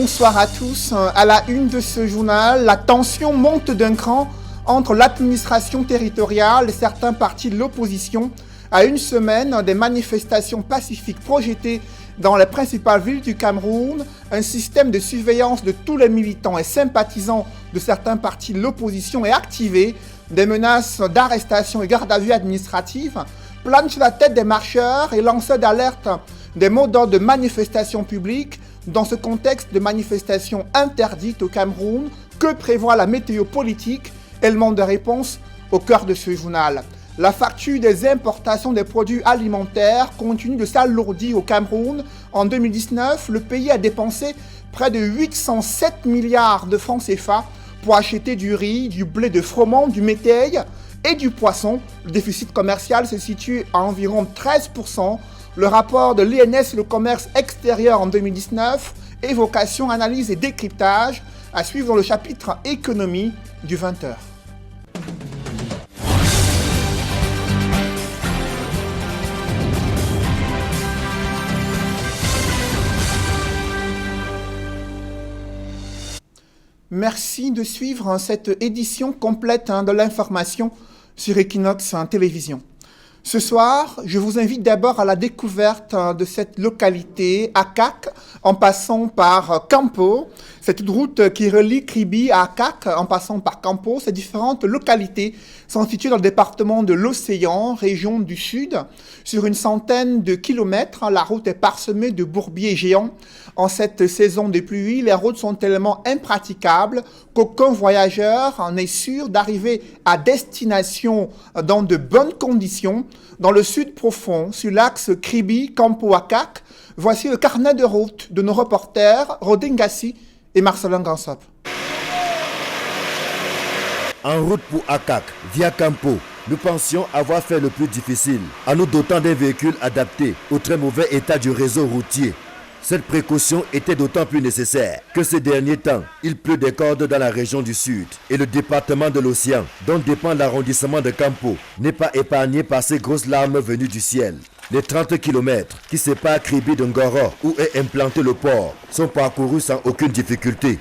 bonsoir à tous. À la une de ce journal, la tension monte d'un cran entre l'administration territoriale et certains partis de l'opposition à une semaine des manifestations pacifiques projetées dans les principales villes du Cameroun. Un système de surveillance de tous les militants et sympathisants de certains partis de l'opposition est activé. Des menaces d'arrestation et garde à vue administrative planent sur la tête des marcheurs et lanceurs d'alerte des mots d'ordre de manifestation publique. Dans ce contexte de manifestation interdite au Cameroun, que prévoit la météo politique? Élément de réponse au cœur de ce journal. La facture des importations des produits alimentaires continue de s'alourdir au Cameroun. En 2019, le pays a dépensé près de 807 milliards de francs CFA pour acheter du riz, du blé de froment, du métail et du poisson. Le déficit commercial se situe à environ 13%. Le rapport de l'INS sur le commerce extérieur en 2019, évocation, analyse et décryptage, à suivre dans le chapitre économie du 20h. Merci de suivre cette édition complète de l'information sur Equinox Télévision. Ce soir, je vous invite d'abord à la découverte de cette localité, Akak, en passant par Campo. C'est une route qui relie Kribi à Akak, en passant par Campo. Ces différentes localités sont situées dans le département de l'Océan, région du Sud. Sur une centaine de kilomètres, la route est parsemée de bourbiers géants. En cette saison de pluie, les routes sont tellement impraticables qu'aucun voyageur n'est sûr d'arriver à destination dans de bonnes conditions. Dans le sud profond, sur l'axe Kribi-Campo-Akak, voici le carnet de route de nos reporters Rodin Gassi et Marcelin Gansop. En route pour Akak, via Campo, nous pensions avoir fait le plus difficile, en nous dotant d'un véhicule adapté au très mauvais état du réseau routier. Cette précaution était d'autant plus nécessaire que ces derniers temps, il pleut des cordes dans la région du Sud et le département de l'Océan, dont dépend l'arrondissement de Campo, n'est pas épargné par ces grosses larmes venues du ciel. Les 30 km qui séparent Kribi de Ngoro, où est implanté le port, sont parcourus sans aucune difficulté.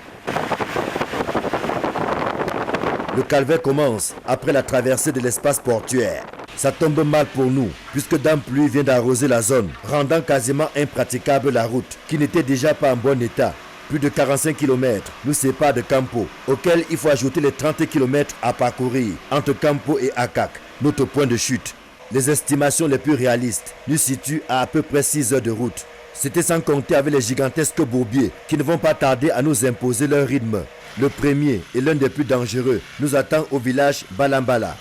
Le calvaire commence après la traversée de l'espace portuaire. Ça tombe mal pour nous, puisque dame pluie vient d'arroser la zone, rendant quasiment impraticable la route, qui n'était déjà pas en bon état. Plus de 45 km nous séparent de Campo, auquel il faut ajouter les 30 km à parcourir entre Campo et Akak, notre point de chute. Les estimations les plus réalistes nous situent à peu près 6 heures de route. C'était sans compter avec les gigantesques bourbiers qui ne vont pas tarder à nous imposer leur rythme. Le premier et l'un des plus dangereux nous attend au village Balambala.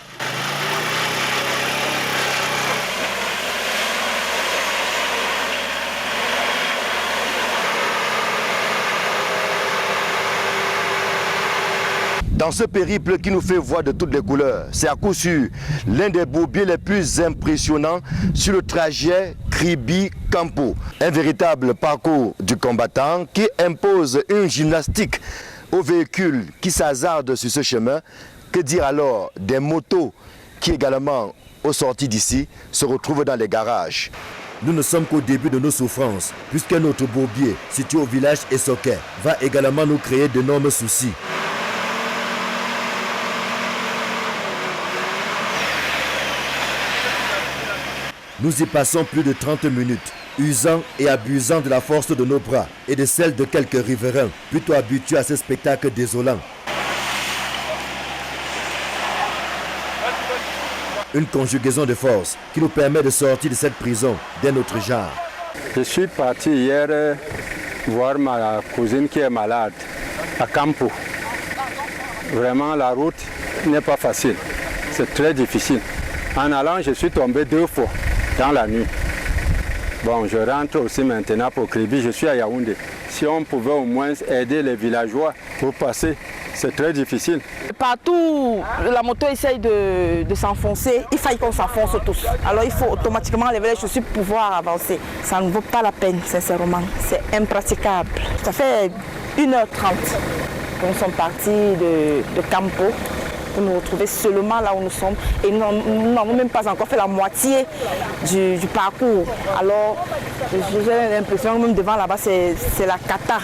Dans ce périple qui nous fait voir de toutes les couleurs, c'est à coup sûr l'un des bourbiers les plus impressionnants sur le trajet Kribi-Campo. Un véritable parcours du combattant qui impose une gymnastique aux véhicules qui s'hasardent sur ce chemin. Que dire alors des motos qui également, aux sorties d'ici, se retrouvent dans les garages. Nous ne sommes qu'au début de nos souffrances, puisqu'un autre bourbier situé au village Essoké va également nous créer d'énormes soucis. Nous y passons plus de 30 minutes, usant et abusant de la force de nos bras et de celle de quelques riverains, plutôt habitués à ces spectacles désolants. Une conjugaison de force qui nous permet de sortir de cette prison d'un autre genre. Je suis parti hier voir ma cousine qui est malade à Campo. Vraiment, la route n'est pas facile, c'est très difficile. En allant, je suis tombé 2 fois dans la nuit. Bon, je rentre aussi maintenant pour Kribi, je suis à Yaoundé. Si on pouvait au moins aider les villageois pour passer, c'est très difficile. Partout, la moto essaye de s'enfoncer, il faille qu'on s'enfonce tous. Alors il faut automatiquement lever les chaussures pour pouvoir avancer. Ça ne vaut pas la peine, sincèrement. C'est impraticable. Ça fait 1h30 que nous sommes partis de Campo pour nous retrouver seulement là où nous sommes. Et nous n'avons même pas encore fait la moitié du parcours. Alors j'ai l'impression que même devant là-bas, c'est la cata.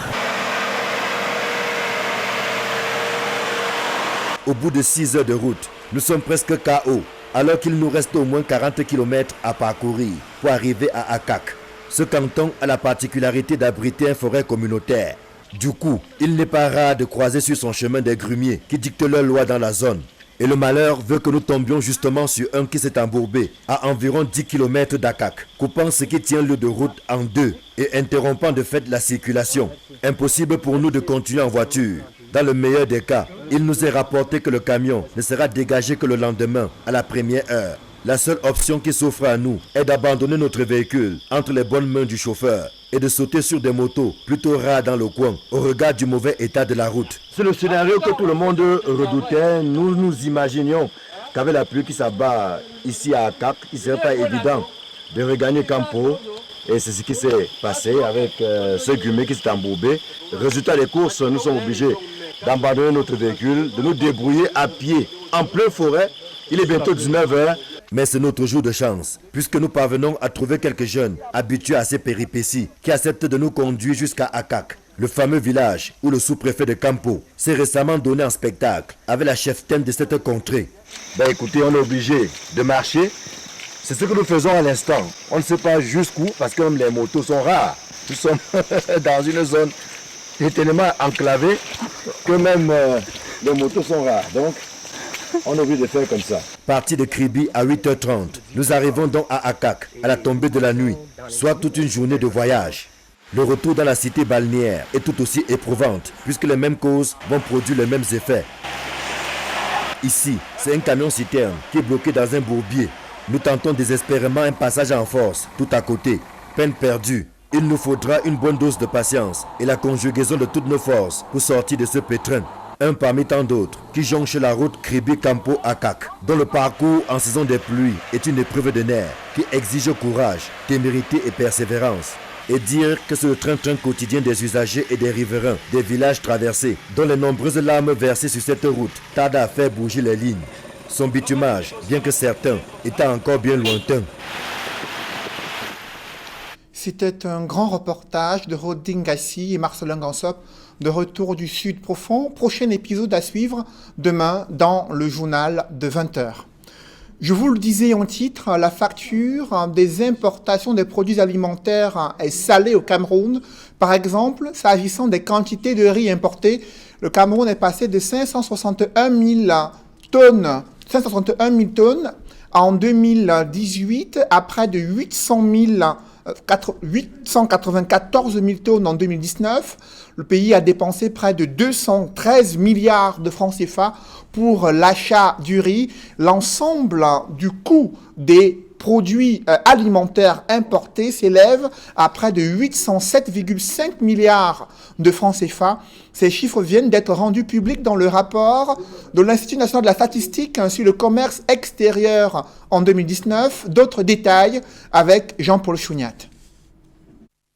Au bout de 6 heures de route, nous sommes presque KO, alors qu'il nous reste au moins 40 km à parcourir pour arriver à Akak. Ce canton a la particularité d'abriter une forêt communautaire. Du coup, il n'est pas rare de croiser sur son chemin des grumiers qui dictent leurs lois dans la zone. Et le malheur veut que nous tombions justement sur un qui s'est embourbé à environ 10 km d'Akak, coupant ce qui tient lieu de route en deux et interrompant de fait la circulation. Impossible pour nous de continuer en voiture. Dans le meilleur des cas, il nous est rapporté que le camion ne sera dégagé que le lendemain, à la première heure. La seule option qui s'offre à nous est d'abandonner notre véhicule entre les bonnes mains du chauffeur et de sauter sur des motos plutôt rares dans le coin au regard du mauvais état de la route. C'est le scénario que tout le monde redoutait. Nous imaginions qu'avec la pluie qui s'abat ici à Akak, il ne serait pas évident de regagner Campo. Et c'est ce qui s'est passé avec ce grumier qui s'est embourbé. Résultat des courses, nous sommes obligés d'abandonner notre véhicule, de nous débrouiller à pied en pleine forêt. Il est bientôt 19h. Mais c'est notre jour de chance, puisque nous parvenons à trouver quelques jeunes habitués à ces péripéties qui acceptent de nous conduire jusqu'à Akak, le fameux village où le sous-préfet de Campo s'est récemment donné en spectacle avec la cheftaine de cette contrée. Écoutez, on est obligé de marcher. C'est ce que nous faisons à l'instant. On ne sait pas jusqu'où, parce que même les motos sont rares. Nous sommes dans une zone tellement enclavée que même les motos sont rares. Donc, on est obligé de faire comme ça. Parti de Kribi à 8h30, nous arrivons donc à Akak à la tombée de la nuit, soit toute une journée de voyage. Le retour dans la cité balnéaire est tout aussi éprouvante, puisque les mêmes causes vont produire les mêmes effets. Ici, c'est un camion-citerne qui est bloqué dans un bourbier. Nous tentons désespérément un passage en force, tout à côté. Peine perdue. Il nous faudra une bonne dose de patience et la conjugaison de toutes nos forces pour sortir de ce pétrin. Un parmi tant d'autres qui jonche la route Kribi-Campo-Akak, dont le parcours en saison des pluies est une épreuve de nerfs qui exige courage, témérité et persévérance. Et dire que c'est le train-train quotidien des usagers et des riverains des villages traversés, dont les nombreuses larmes versées sur cette route tardent à faire bouger les lignes. Son bitumage, bien que certain, était encore bien lointain. C'était un grand reportage de Rodin Gassi et Marcelin Gansop de Retour du Sud profond. Prochain épisode à suivre demain dans le journal de 20h. Je vous le disais en titre, la facture des importations des produits alimentaires est salée au Cameroun. Par exemple, s'agissant des quantités de riz importées, le Cameroun est passé de 561 000 tonnes en 2018 à près de 894 000 tonnes en 2019. Le pays a dépensé près de 213 milliards de francs CFA pour l'achat du riz. L'ensemble du coût des produits alimentaires importés s'élève à près de 807,5 milliards de francs CFA. Ces chiffres viennent d'être rendus publics dans le rapport de l'Institut national de la statistique sur le commerce extérieur en 2019. D'autres détails avec Jean-Paul Chouniat.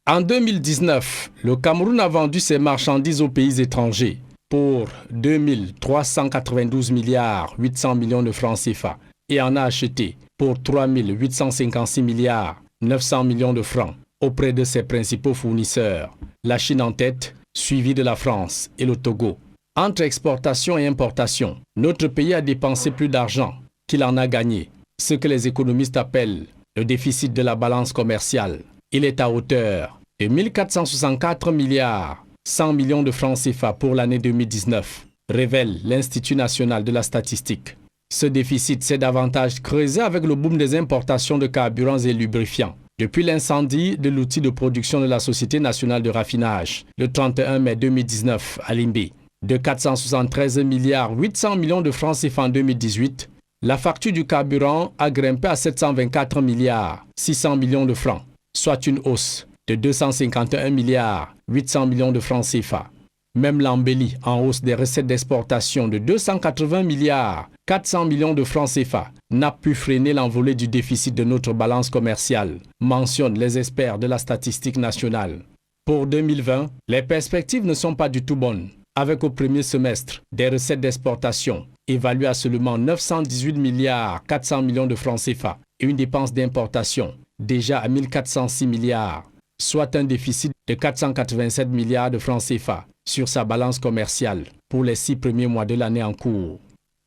En 2019, le Cameroun a vendu ses marchandises aux pays étrangers pour 2 392 milliards 800 millions de francs CFA et en a acheté pour 3 856 milliards 900 millions de francs auprès de ses principaux fournisseurs, la Chine en tête, suivie de la France et le Togo. Entre exportation et importation, notre pays a dépensé plus d'argent qu'il en a gagné, ce que les économistes appellent le déficit de la balance commerciale. Il est à hauteur de 1 464 milliards 100 millions de francs CFA pour l'année 2019, révèle l'Institut national de la statistique. Ce déficit s'est davantage creusé avec le boom des importations de carburants et lubrifiants. Depuis l'incendie de l'outil de production de la Société nationale de raffinage, le 31 mai 2019 à Limbé, de 473 milliards 800 millions de francs CFA en 2018, la facture du carburant a grimpé à 724 milliards 600 millions de francs, soit une hausse de 251 milliards 800 millions de francs CFA. Même l'embellie en hausse des recettes d'exportation de 280 milliards 400 millions de francs CFA n'a pu freiner l'envolée du déficit de notre balance commerciale, mentionnent les experts de la statistique nationale. Pour 2020, les perspectives ne sont pas du tout bonnes, avec au premier semestre des recettes d'exportation évaluées à seulement 918 milliards 400 millions de francs CFA et une dépense d'importation déjà à 1406 milliards, soit un déficit de 487 milliards de francs CFA sur sa balance commerciale pour les 6 premiers mois de l'année en cours.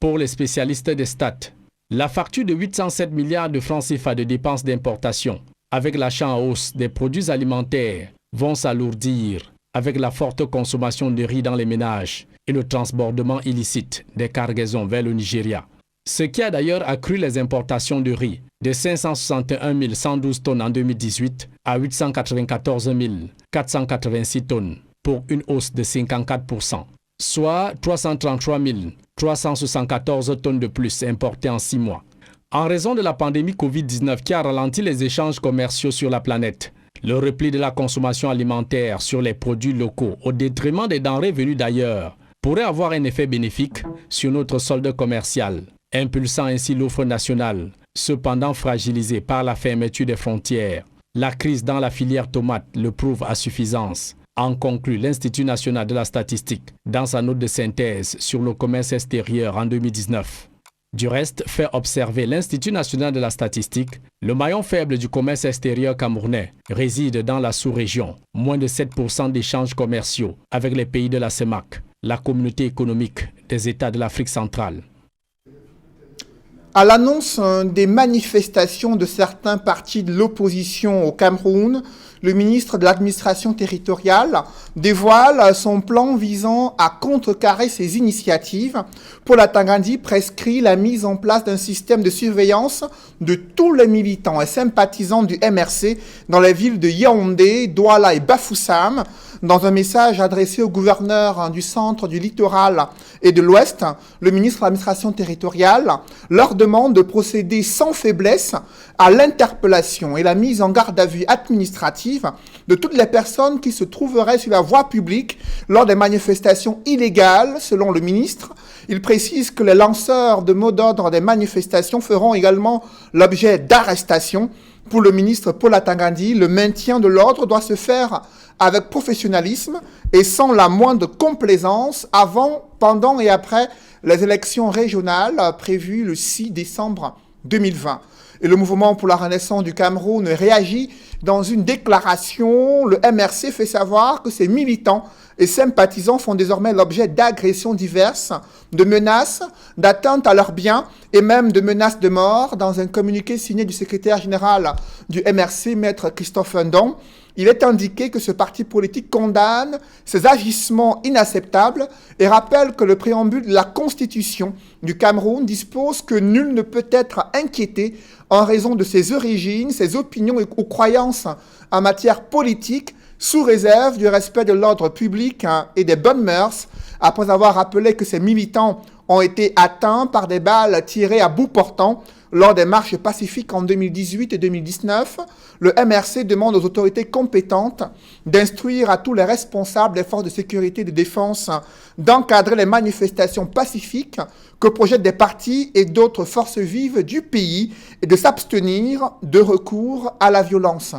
Pour les spécialistes des stats, la facture de 807 milliards de francs CFA de dépenses d'importation, avec l'achat en hausse des produits alimentaires, vont s'alourdir avec la forte consommation de riz dans les ménages et le transbordement illicite des cargaisons vers le Nigeria. Ce qui a d'ailleurs accru les importations de riz de 561 112 tonnes en 2018 à 894 486 tonnes pour une hausse de 54%, soit 333 374 tonnes de plus importées en 6 mois. En raison de la pandémie Covid-19 qui a ralenti les échanges commerciaux sur la planète, le repli de la consommation alimentaire sur les produits locaux au détriment des denrées venues d'ailleurs pourrait avoir un effet bénéfique sur notre solde commercial, impulsant ainsi l'offre nationale, cependant fragilisée par la fermeture des frontières. La crise dans la filière tomate le prouve à suffisance, en conclut l'Institut national de la statistique dans sa note de synthèse sur le commerce extérieur en 2019. Du reste, fait observer l'Institut national de la statistique, le maillon faible du commerce extérieur camerounais réside dans la sous-région, moins de 7% d'échanges commerciaux avec les pays de la CEMAC, la communauté économique des États de l'Afrique centrale. À l'annonce des manifestations de certains partis de l'opposition au Cameroun, le ministre de l'administration territoriale dévoile son plan visant à contrecarrer ces initiatives. Paul Atangandi prescrit la mise en place d'un système de surveillance de tous les militants et sympathisants du MRC dans les villes de Yaoundé, Douala et Bafoussam. Dans un message adressé au gouverneur du centre, du littoral et de l'Ouest, le ministre de l'administration territoriale leur demande de procéder sans faiblesse à l'interpellation et la mise en garde à vue administrative de toutes les personnes qui se trouveraient sur la voie publique lors des manifestations illégales, selon le ministre. Il précise que les lanceurs de mots d'ordre des manifestations feront également l'objet d'arrestations. Pour le ministre Paul Atangandi, le maintien de l'ordre doit se faire avec professionnalisme et sans la moindre complaisance avant, pendant et après les élections régionales prévues le 6 décembre 2020. Et le mouvement pour la renaissance du Cameroun réagit dans une déclaration. Le MRC fait savoir que ses militants et sympathisants font désormais l'objet d'agressions diverses, de menaces, d'atteintes à leurs biens et même de menaces de mort. Dans un communiqué signé du secrétaire général du MRC, Maître Christophe Ndong, il est indiqué que ce parti politique condamne ces agissements inacceptables et rappelle que le préambule de la Constitution du Cameroun dispose que nul ne peut être inquiété en raison de ses origines, ses opinions ou croyances en matière politique, sous réserve du respect de l'ordre public et des bonnes mœurs, après avoir rappelé que ces militants ont été atteints par des balles tirées à bout portant lors des marches pacifiques en 2018 et 2019. Le MRC demande aux autorités compétentes d'instruire à tous les responsables des forces de sécurité et de défense d'encadrer les manifestations pacifiques que projettent des partis et d'autres forces vives du pays et de s'abstenir de recours à la violence.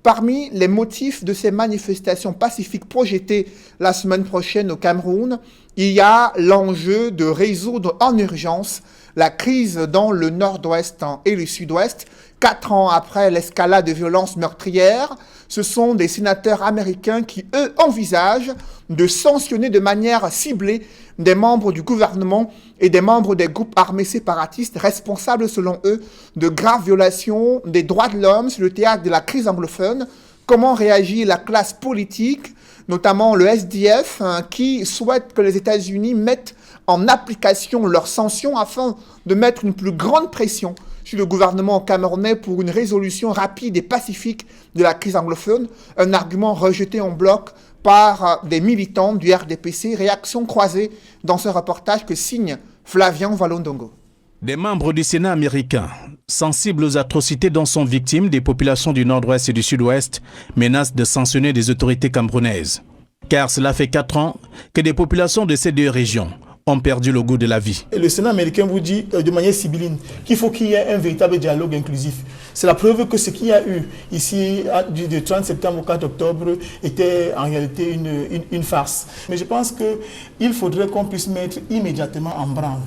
Parmi les motifs de ces manifestations pacifiques projetées la semaine prochaine au Cameroun, il y a l'enjeu de résoudre en urgence la crise dans le nord-ouest et le sud-ouest. 4 ans après l'escalade de violences meurtrières, ce sont des sénateurs américains qui, eux, envisagent de sanctionner de manière ciblée des membres du gouvernement et des membres des groupes armés séparatistes responsables, selon eux, de graves violations des droits de l'homme sur le théâtre de la crise anglophone. Comment réagit la classe politique, notamment le SDF, qui souhaite que les États-Unis mettent en application leurs sanctions afin de mettre une plus grande pression sur le gouvernement camerounais pour une résolution rapide et pacifique de la crise anglophone, un argument rejeté en bloc par des militants du RDPC. Réaction croisée dans ce reportage que signe Flavien Valondongo. Des membres du Sénat américain, sensibles aux atrocités dont sont victimes des populations du nord-ouest et du sud-ouest, menacent de sanctionner des autorités camerounaises. Car cela fait 4 ans que des populations de ces deux régions ont perdu le goût de la vie. Et le Sénat américain vous dit de manière sibylline qu'il faut qu'il y ait un véritable dialogue inclusif. C'est la preuve que ce qu'il y a eu ici du 30 septembre au 4 octobre était en réalité une farce. Mais je pense qu'il faudrait qu'on puisse mettre immédiatement en branle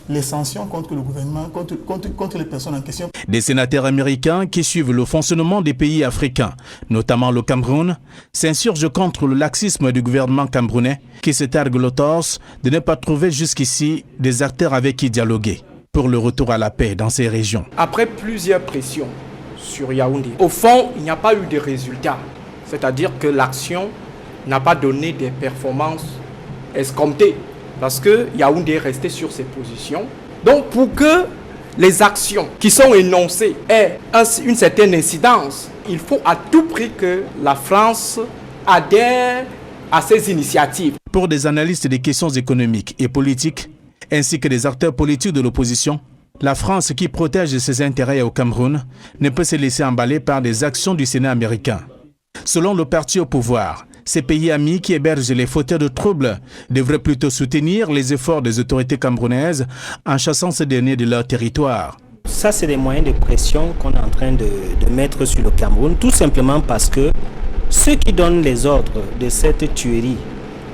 les sanctions contre le gouvernement, contre les personnes en question. Des sénateurs américains qui suivent le fonctionnement des pays africains, notamment le Cameroun, s'insurgent contre le laxisme du gouvernement camerounais qui se targue le torse de ne pas trouver jusqu'ici des acteurs avec qui dialoguer pour le retour à la paix dans ces régions. Après plusieurs pressions sur Yaoundé, au fond, il n'y a pas eu de résultats. C'est-à-dire que l'action n'a pas donné des performances escomptées. Parce que Yaoundé est resté sur ses positions. Donc pour que les actions qui sont énoncées aient une certaine incidence, il faut à tout prix que la France adhère à ces initiatives. Pour des analystes des questions économiques et politiques, ainsi que des acteurs politiques de l'opposition, la France qui protège ses intérêts au Cameroun ne peut se laisser emballer par des actions du Sénat américain. Selon le parti au pouvoir, ces pays amis qui hébergent les fauteurs de troubles devraient plutôt soutenir les efforts des autorités camerounaises en chassant ces derniers de leur territoire. Ça, c'est des moyens de pression qu'on est en train de mettre sur le Cameroun, tout simplement parce que ceux qui donnent les ordres de cette tuerie,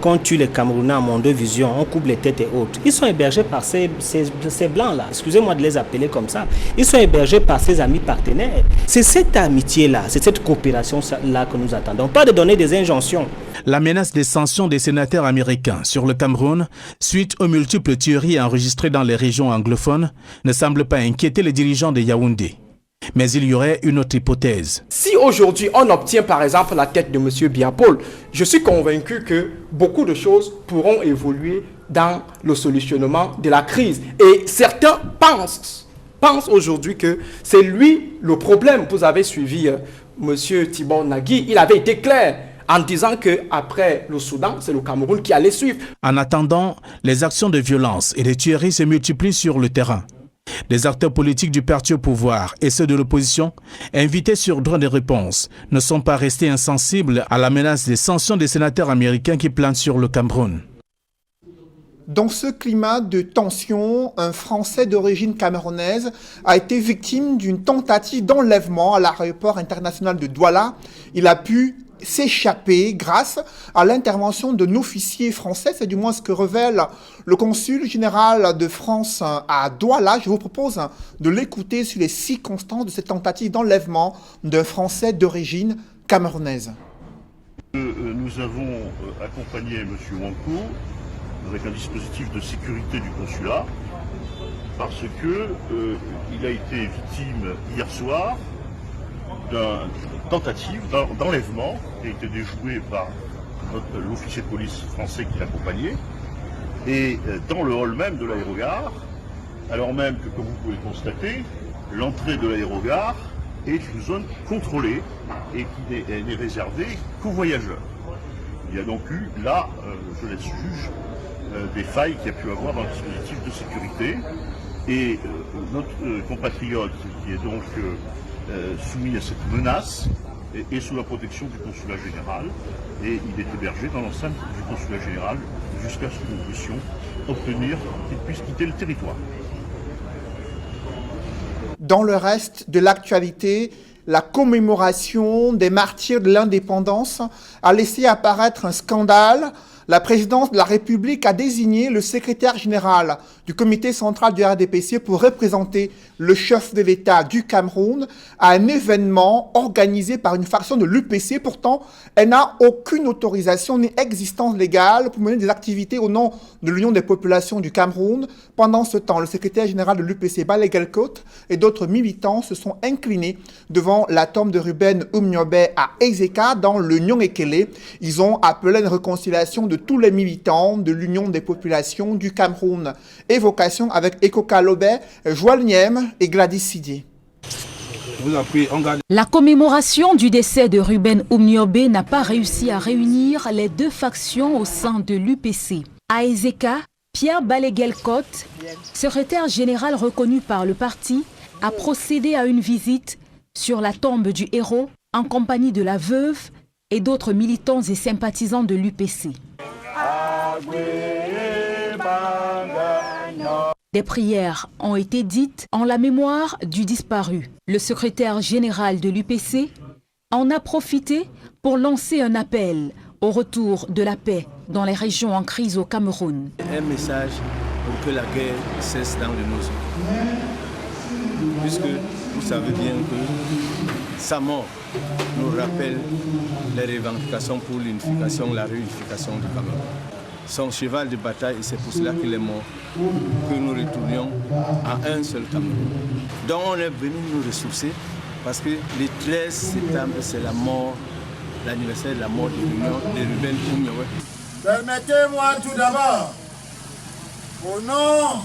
qu'on tue les Camerounais à mon deux visions, on coupe les têtes et autres, ils sont hébergés par ces blancs-là, excusez-moi de les appeler comme ça, ils sont hébergés par ces amis partenaires. C'est cette amitié-là, c'est cette coopération-là que nous attendons, pas de donner des injonctions. La menace des sanctions des sénateurs américains sur le Cameroun, suite aux multiples tueries enregistrées dans les régions anglophones, ne semble pas inquiéter les dirigeants de Yaoundé. Mais il y aurait une autre hypothèse. Si aujourd'hui on obtient par exemple la tête de M. Biapol, je suis convaincu que beaucoup de choses pourront évoluer dans le solutionnement de la crise. Et certains pensent aujourd'hui que c'est lui le problème. Vous avez suivi M. Thibon Nagui, il avait été clair en disant qu'après le Soudan, c'est le Cameroun qui allait suivre. En attendant, les actions de violence et de tueries se multiplient sur le terrain. Les acteurs politiques du parti au pouvoir et ceux de l'opposition, invités sur droit de réponse, ne sont pas restés insensibles à la menace des sanctions des sénateurs américains qui planent sur le Cameroun. Dans ce climat de tension, un Français d'origine camerounaise a été victime d'une tentative d'enlèvement à l'aéroport international de Douala. Il a pu s'échapper grâce à l'intervention d'un officier français, c'est du moins ce que révèle le consul général de France à Douala. Je vous propose de l'écouter sur les circonstances de cette tentative d'enlèvement d'un Français d'origine camerounaise. Nous avons accompagné M. Wanko avec un dispositif de sécurité du consulat parce qu'il a été victime hier soir d'une tentative d'enlèvement qui a été déjouée par l'officier de police français qui l'accompagnait. Et dans le hall même de l'aérogare, alors même que, comme vous pouvez le constater, l'entrée de l'aérogare est une zone contrôlée et qui n'est réservée qu'aux voyageurs. Il y a donc eu là, je laisse juge, des failles qu'il y a pu avoir dans le dispositif de sécurité. Et notre compatriote qui est donc soumis à cette menace est sous la protection du consulat général et il est hébergé dans l'enceinte du consulat général jusqu'à ce que nous puissions obtenir qu'il puisse quitter le territoire. Dans le reste de l'actualité, la commémoration des martyrs de l'indépendance a laissé apparaître un scandale. La présidence de la République a désigné le secrétaire général du comité central du RDPC pour représenter le chef de l'État du Cameroun à un événement organisé par une faction de l'UPC. Pourtant, elle n'a aucune autorisation ni existence légale pour mener des activités au nom de l'Union des populations du Cameroun. Pendant ce temps, le secrétaire général de l'UPC, Balegelkot, et d'autres militants se sont inclinés devant la tombe de Ruben Umniobe à Ezeka dans le Nyong-Ekele. Ils ont appelé à une réconciliation de tous les militants de l'Union des populations du Cameroun. Évocation avec Eko Kalobe, Joël Niem et Gladys Sidier. La commémoration du décès de Ruben Umniobe n'a pas réussi à réunir les deux factions au sein de l'UPC. À Ezeka, Pierre Balegelkot, secrétaire général reconnu par le parti, a procédé à une visite sur la tombe du héros en compagnie de la veuve et d'autres militants et sympathisants de l'UPC. Des prières ont été dites en la mémoire du disparu. Le secrétaire général de l'UPC en a profité pour lancer un appel au retour de la paix dans les régions en crise au Cameroun. Un message pour que la guerre cesse dans le nôtre. Puisque vous savez bien que sa mort nous rappelle les revendications pour l'unification, la réunification du Cameroun. Son cheval de bataille, et c'est pour cela qu'il est mort, que nous retournions à un seul Cameroun. Donc on est venu nous ressourcer parce que le 13 septembre, c'est la mort, l'anniversaire de la mort de l'Union de Ruben Oumniobé. Permettez-moi tout d'abord, au nom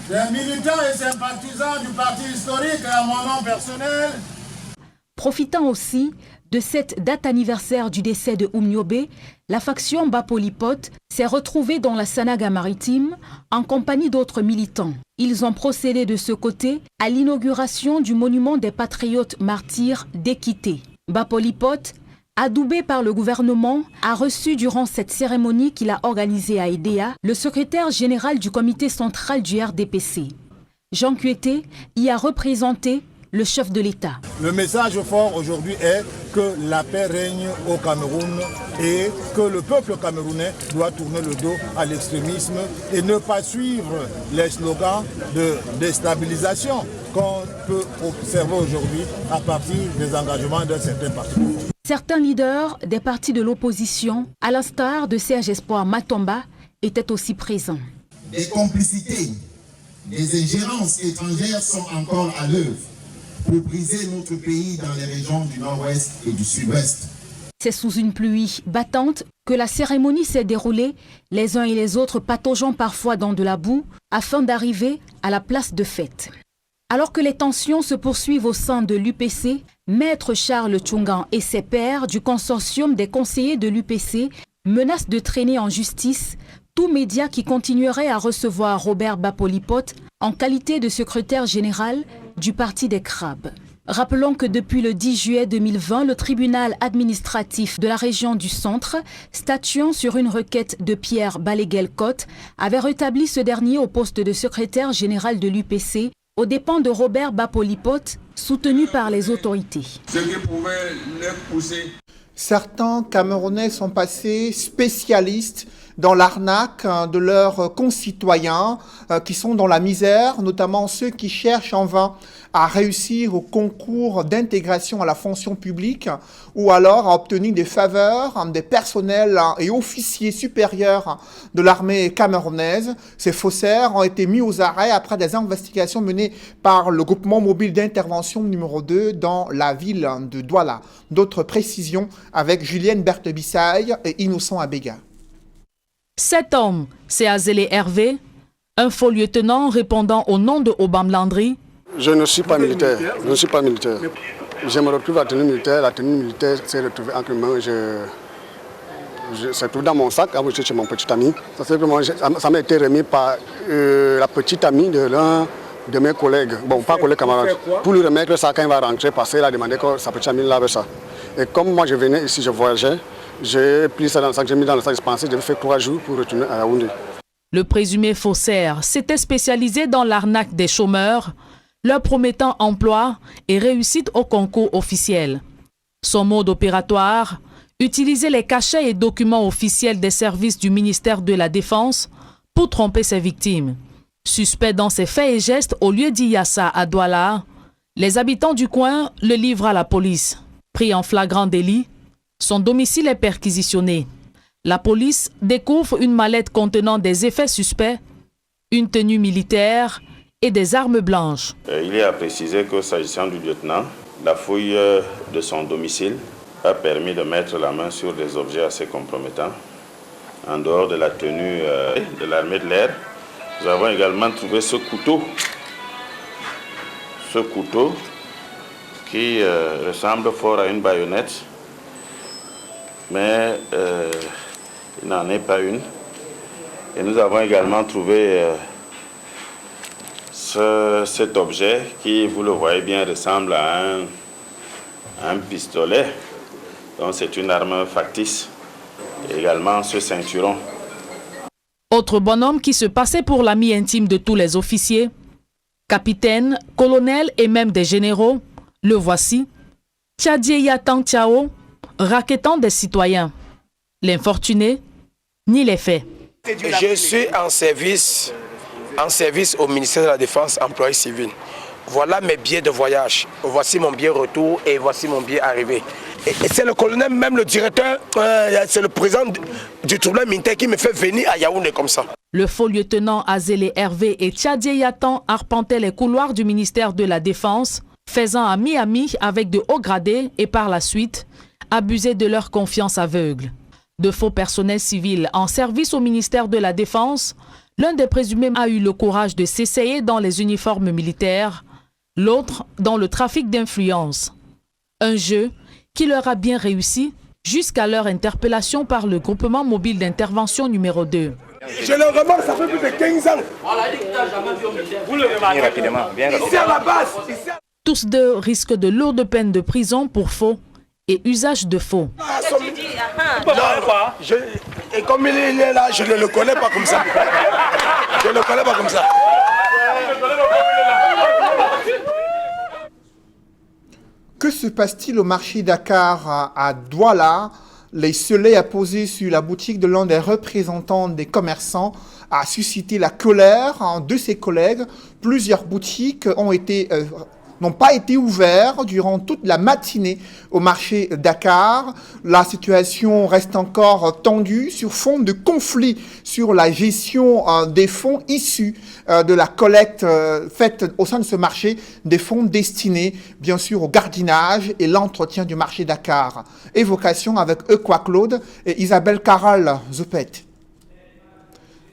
des militants et sympathisants du parti historique et à mon nom personnel. Profitant aussi de cette date anniversaire du décès de Oumniobé, la faction Bapolipot s'est retrouvée dans la Sanaga maritime en compagnie d'autres militants. Ils ont procédé de ce côté à l'inauguration du monument des patriotes martyrs d'Équité. Bapolipot, adoubé par le gouvernement, a reçu durant cette cérémonie qu'il a organisée à Edea le secrétaire général du comité central du RDPC. Jean Kueté y a représenté le chef de l'État. Le message fort aujourd'hui est que la paix règne au Cameroun et que le peuple camerounais doit tourner le dos à l'extrémisme et ne pas suivre les slogans de déstabilisation qu'on peut observer aujourd'hui à partir des engagements d'un certain parti. Certains leaders des partis de l'opposition, à l'instar de Serge Espoir Matomba, étaient aussi présents. Des complicités, des ingérences étrangères sont encore à l'œuvre pour briser notre pays dans les régions du nord-ouest et du sud-ouest. C'est sous une pluie battante que la cérémonie s'est déroulée, les uns et les autres pataugeant parfois dans de la boue, afin d'arriver à la place de fête. Alors que les tensions se poursuivent au sein de l'UPC, Maître Charles Tchungan et ses pairs du consortium des conseillers de l'UPC menacent de traîner en justice tout média qui continuerait à recevoir Robert Bapolipot en qualité de secrétaire général du Parti des Crabes. Rappelons que depuis le 10 juillet 2020, le tribunal administratif de la région du Centre, statuant sur une requête de Pierre Baleguel-Cotte, avait rétabli ce dernier au poste de secrétaire général de l'UPC aux dépens de Robert Bapolipot, soutenu par les autorités. Ce qui pouvait les pousser. Certains Camerounais sont passés spécialistes dans l'arnaque de leurs concitoyens qui sont dans la misère, notamment ceux qui cherchent en vain à réussir au concours d'intégration à la fonction publique ou alors à obtenir des faveurs des personnels et officiers supérieurs de l'armée camerounaise. Ces faussaires ont été mis aux arrêts après des investigations menées par le groupement mobile d'intervention numéro 2 dans la ville de Douala. D'autres précisions avec Julienne Berthebissaille et Innocent Abega. Cet homme, c'est Azélé Hervé, un faux lieutenant répondant au nom de Obam Landry. Je ne suis pas militaire. Je ne suis pas militaire. Je me retrouve à la tenue militaire. La tenue militaire s'est retrouvée entre mes mains. C'est tout dans mon sac. Je suis chez mon petit ami. Ça m'a été remis par la petite amie de l'un de mes collègues. Bon, pas collègue, camarade. Pour lui remettre ça quand il va rentrer, parce qu'il a demandé que sa petite amie lave ça. Et comme moi je venais ici, je voyageais, j'ai pris ça dans le sac, j'ai mis dans le sac, je pensais que j'avais fait 3 jours pour retourner à Yaoundé. Le présumé faussaire s'était spécialisé dans l'arnaque des chômeurs, leur promettant emploi et réussite au concours officiel. Son mode opératoire, utiliser les cachets et documents officiels des services du ministère de la Défense pour tromper ses victimes. Suspect dans ses faits et gestes au lieu d'Iyassa à Douala, les habitants du coin le livrent à la police. Pris en flagrant délit, son domicile est perquisitionné. La police découvre une mallette contenant des effets suspects, une tenue militaire et des armes blanches. Il est à préciser que s'agissant du lieutenant, la fouille de son domicile a permis de mettre la main sur des objets assez compromettants. En dehors de la tenue de l'armée de l'air, nous avons également trouvé ce couteau. Ce couteau qui ressemble fort à une baïonnette, mais il n'en est pas une. Et nous avons également trouvé cet objet qui, vous le voyez bien, ressemble à un pistolet. Donc c'est une arme factice. Et également ce ceinturon. Autre bonhomme qui se passait pour l'ami intime de tous les officiers, capitaine, colonel et même des généraux, le voici, Tchadie Yatan Tchao, raquettant des citoyens. L'infortuné, ni les faits. Je suis en service au ministère de la Défense, employé civil. Voilà mes billets de voyage. Voici mon billet retour et voici mon billet arrivé. Et c'est le colonel, même le directeur, c'est le président du tribunal militaire qui me fait venir à Yaoundé comme ça. Le faux lieutenant Azélé Hervé et Tchadie Yatan arpentaient les couloirs du ministère de la Défense, faisant ami-ami avec de hauts gradés et par la suite, abuser de leur confiance aveugle. De faux personnels civils en service au ministère de la Défense, l'un des présumés a eu le courage de s'essayer dans les uniformes militaires, l'autre dans le trafic d'influence. Un jeu qui leur a bien réussi jusqu'à leur interpellation par le groupement mobile d'intervention numéro 2. Je le remarque, ça fait plus de 15 ans. Vous le remarquez rapidement. Ici à la base. Tous deux risquent de lourdes peines de prison pour faux et usage de faux. Non, et comme il est là, je ne le connais pas comme ça. Je ne le connais pas comme ça. Que se passe-t-il au marché Dakar à Douala? Les scellés apposés sur la boutique de l'un des représentants des commerçants a suscité la colère de ses collègues. Plusieurs boutiques n'ont pas été ouvertes durant toute la matinée au marché Dakar. La situation reste encore tendue sur fond de conflit sur la gestion des fonds issus de la collecte faite au sein de ce marché, des fonds destinés bien sûr au gardiennage et l'entretien du marché Dakar. Évocation avec Equa Claude et Isabelle Caral-Zopet.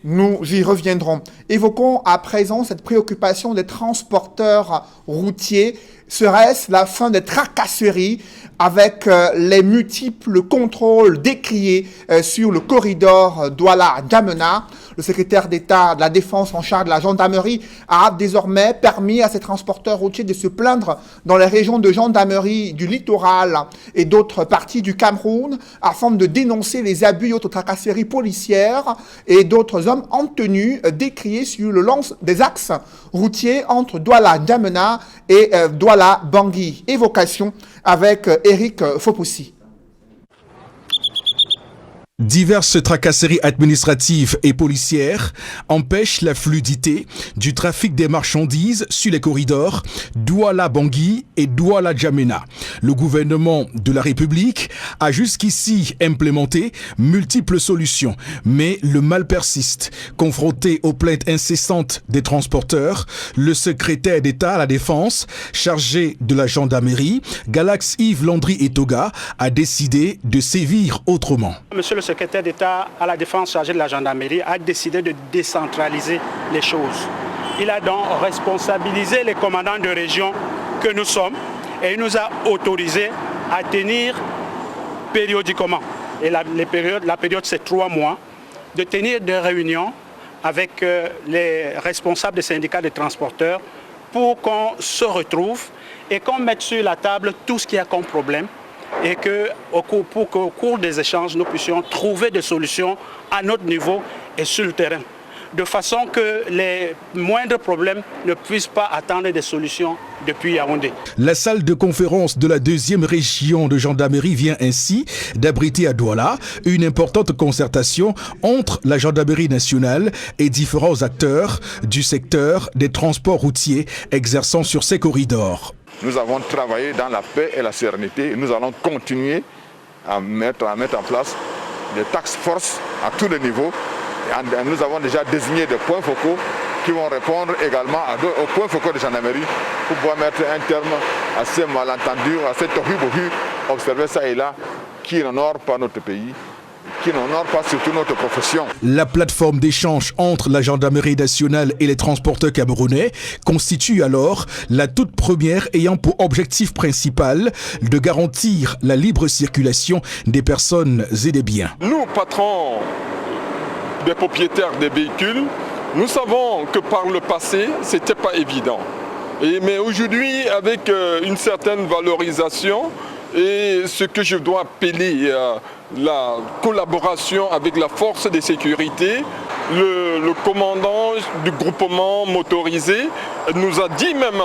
Nous y reviendrons. Évoquons à présent cette préoccupation des transporteurs routiers. Serait-ce la fin des tracasseries avec les multiples contrôles décriés sur le corridor Douala-Djamena? Le secrétaire d'État de la Défense en charge de la gendarmerie a désormais permis à ces transporteurs routiers de se plaindre dans les régions de gendarmerie du littoral et d'autres parties du Cameroun afin de dénoncer les abus et autres tracasseries policières et d'autres hommes en tenue décriés sur le long des axes routiers entre Douala-Djamena et Douala-Bangui. Évocation avec Eric Fopoussi. Diverses tracasseries administratives et policières empêchent la fluidité du trafic des marchandises sur les corridors Douala-Bangui et Douala-Djamena. Le gouvernement de la République a jusqu'ici implémenté multiples solutions, mais le mal persiste. Confronté aux plaintes incessantes des transporteurs, le secrétaire d'État à la Défense, chargé de la gendarmerie, Galax Yves Landry Etoga, a décidé de sévir autrement. Monsieur le secrétaire d'État à la Défense chargé de la gendarmerie a décidé de décentraliser les choses. Il a donc responsabilisé les commandants de région que nous sommes et il nous a autorisé à tenir périodiquement, et la période c'est 3 mois, de tenir des réunions avec les responsables des syndicats de transporteurs pour qu'on se retrouve et qu'on mette sur la table tout ce qu'il y a comme problème et pour qu'au cours des échanges, nous puissions trouver des solutions à notre niveau et sur le terrain, de façon que les moindres problèmes ne puissent pas attendre des solutions depuis Yaoundé. La salle de conférence de la 2e région de gendarmerie vient ainsi d'abriter à Douala une importante concertation entre la gendarmerie nationale et différents acteurs du secteur des transports routiers exerçant sur ces corridors. Nous avons travaillé dans la paix et la sérénité et nous allons continuer à mettre en place des task force à tous les niveaux. Et nous avons déjà désigné des points focaux qui vont répondre également aux points focaux de gendarmerie pour pouvoir mettre un terme à ces malentendus, à cette horrible observer ça et là, qui n'honore pas notre pays, qui n'honore pas surtout notre profession. La plateforme d'échange entre la gendarmerie nationale et les transporteurs camerounais constitue alors la toute première ayant pour objectif principal de garantir la libre circulation des personnes et des biens. Nous, patrons des propriétaires des véhicules, nous savons que par le passé, ce n'était pas évident. Mais aujourd'hui, avec une certaine valorisation et ce que je dois appeler la collaboration avec la force de sécurité, le commandant du groupement motorisé nous a dit même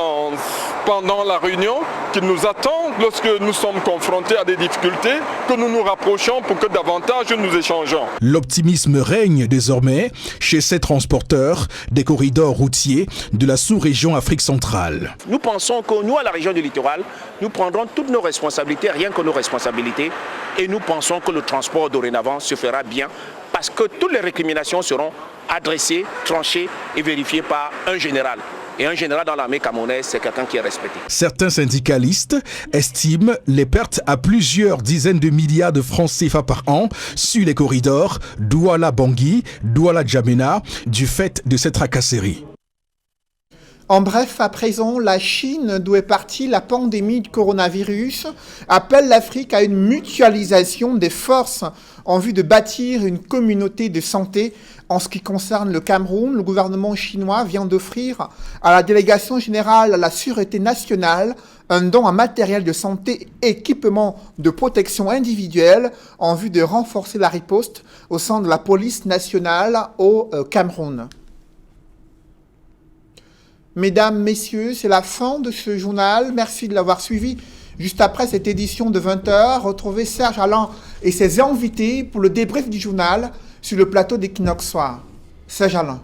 pendant la réunion qu'ils nous attendent lorsque nous sommes confrontés à des difficultés, que nous nous rapprochons pour que davantage nous échangeons. L'optimisme règne désormais chez ces transporteurs des corridors routiers de la sous-région Afrique centrale. Nous pensons que nous, à la région du littoral, nous prendrons toutes nos responsabilités, rien que nos responsabilités, et nous pensons que le transport dorénavant se fera bien parce que toutes les récriminations seront adressées, tranchées et vérifiées par un général. Et un général dans l'armée camerounaise, c'est quelqu'un qui est respecté. Certains syndicalistes estiment les pertes à plusieurs dizaines de milliards de francs CFA par an sur les corridors Douala-Bangui, Douala-Djamena du fait de cette tracasserie. En bref, à présent, la Chine, d'où est partie la pandémie du coronavirus, appelle l'Afrique à une mutualisation des forces en vue de bâtir une communauté de santé. En ce qui concerne le Cameroun, le gouvernement chinois vient d'offrir à la délégation générale à la sûreté nationale un don en matériel de santé et équipement de protection individuelle en vue de renforcer la riposte au sein de la police nationale au Cameroun. Mesdames, Messieurs, c'est la fin de ce journal. Merci de l'avoir suivi. Juste après cette édition de 20h, retrouvez Serge Alain et ses invités pour le débrief du journal sur le plateau d'Equinox Soir. Serge Alain.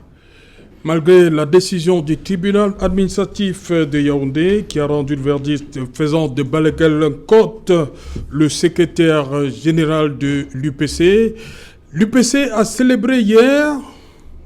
Malgré la décision du tribunal administratif de Yaoundé qui a rendu le verdict faisant de Balaguel Côte le secrétaire général de l'UPC, l'UPC a célébré hier,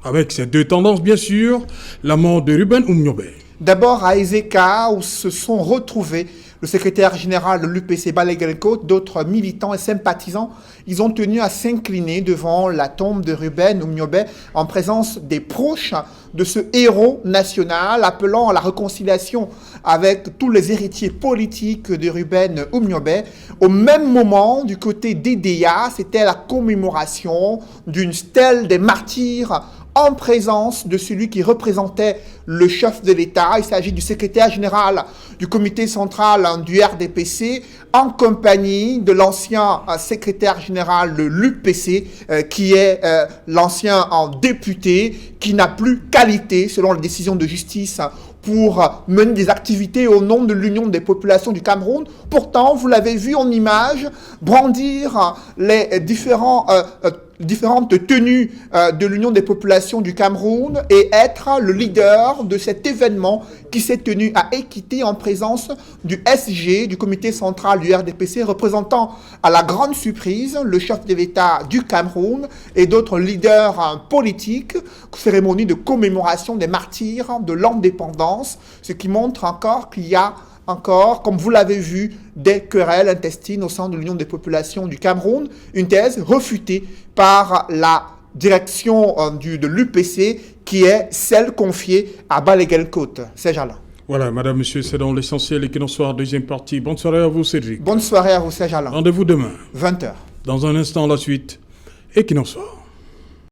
avec ces deux tendances bien sûr, la mort de Ruben Oumniobé. D'abord à Ezeka où se sont retrouvés le secrétaire général de l'UPC Balaguel Côte, d'autres militants et sympathisants. Ils ont tenu à s'incliner devant la tombe de Ruben Oumniobé en présence des proches de ce héros national, appelant à la réconciliation avec tous les héritiers politiques de Ruben Oumniobé. Au même moment, du côté d'EDEA, c'était la commémoration d'une stèle des martyrs en présence de celui qui représentait le chef de l'État. Il s'agit du secrétaire général du comité central du RDPC, en compagnie de l'ancien secrétaire général de l'UPC, qui est l'ancien député, qui n'a plus qualité, selon les décisions de justice, pour mener des activités au nom de l'Union des populations du Cameroun. Pourtant, vous l'avez vu en image, brandir les différentes tenues de l'Union des populations du Cameroun et être le leader de cet événement qui s'est tenu à Équité en présence du SG, du comité central du RDPC, représentant à la grande surprise le chef de l'État du Cameroun et d'autres leaders politiques. Cérémonie de commémoration des martyrs de l'indépendance, ce qui montre encore qu'il y a encore, comme vous l'avez vu, des querelles intestines au sein de l'Union des populations du Cameroun, une thèse refutée par la direction de l'UPC qui est celle confiée à Balaguel Côte. C'est Jala. Voilà, madame, monsieur, c'est dans l'essentiel Equinox Soir, deuxième partie. Bonne soirée à vous, Cédric. Bonne soirée à vous, Serge Alain. Rendez-vous demain. 20h. Dans un instant, la suite. Equinox Soir.